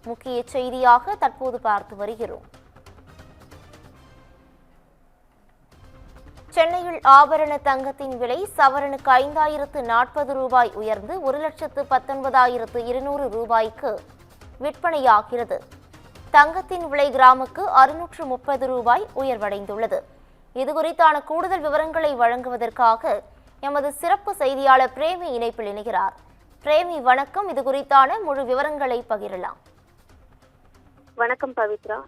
முக்கிய செய்தியாக தற்போது பார்த்து வருகிறோம். சென்னையில் ஆபரண தங்கத்தின் விலை சவரனுக்கு 5040 ரூபாய் உயர்ந்து 1,19,200 ரூபாய்க்கு விற்பனையாகிறது. தங்கத்தின் விலை கிராமுக்கு 630 ரூபாய் உயர்வடைந்துள்ளது. இதுகுறித்தான கூடுதல் விவரங்களை வழங்குவதற்காக எமது சிறப்பு செய்தியாளர் பிரேமி இணைப்பில் இணைகிறார். பிரேமி வணக்கம். இதுகுறித்தான முழு விவரங்களை பகிரலாம். வணக்கம் பவித்ரா.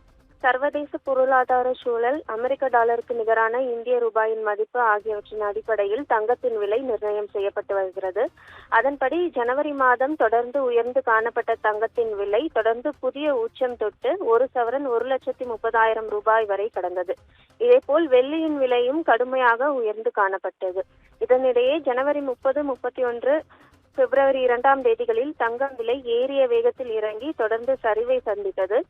சர்வதேச பொருளாதார சூழல், அமெரிக்க டாலருக்கு நிகரான இந்திய ரூபாயின் மதிப்பு ஆகியவற்றின் அடிப்படையில் தங்கத்தின் விலை நிர்ணயம் செய்யப்பட்டு வருகிறது. அதன்படி ஜனவரி மாதம் தொடர்ந்து உயர்ந்து காணப்பட்ட தங்கத்தின் விலை தொடர்ந்து புதிய உச்சம் தொட்டு ஒரு சவரன் 1,30,000 ரூபாய் வரை கடந்தது. இதேபோல் வெள்ளியின் விலையும் கடுமையாக உயர்ந்து காணப்பட்டது. இதனிடையே ஜனவரி 30, 31, பிப்ரவரி 2ஆம் தேதிகளில் தங்கம் விலை ஏறிய வேகத்தில் இறங்கி தொடர்ந்து சரிவை சந்தித்தது.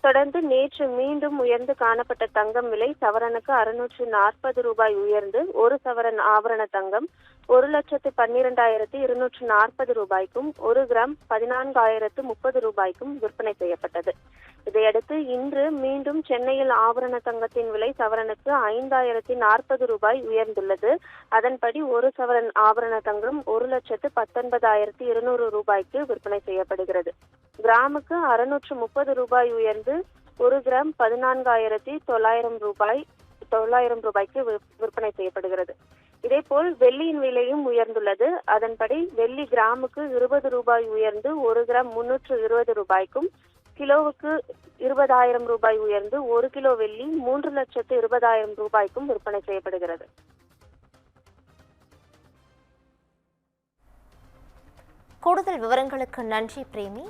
தொடர்ந்து நேற்று மீண்டும் உயர்ந்து காணப்பட்ட தங்கம் விலை சவரனுக்கு 640 ரூபாய் உயர்ந்து ஒரு சவரன் ஆபரண தங்கம் 1,12,240 ரூபாய்க்கும் 1 கிராம் 14,030 ரூபாய்க்கும் விற்பனை செய்யப்பட்டது. இதையடுத்து இன்று மீண்டும் சென்னையில் ஆபரண தங்கத்தின் விலை சவரனுக்கு 5,040 ரூபாய் உயர்ந்துள்ளது. அதன்படி ஒரு சவரன் ஆபரண தங்கம் 1,19,200 ரூபாய்க்கு விற்பனை செய்யப்படுகிறது. கிராமுக்கு 630 ரூபாய் உயர்ந்து 1 கிராம் 14,900 ரூபாய்க்கு விற்பனை செய்யப்படுகிறது. இதேபோல் வெள்ளியின் விலையும் உயர்ந்துள்ளது. அதன்படி வெள்ளி கிராமுக்கு 20 ரூபாய் உயர்ந்து 1 கிராம் 320 ரூபாய்க்கும், கிலோவுக்கு 20,000 ரூபாய் உயர்ந்து 1 கிலோ வெள்ளி 3,20,000 ரூபாய்க்கும் விற்பனை செய்யப்படுகிறது. கூடுதல் விவரங்களுக்கு நன்றி பிரேமி.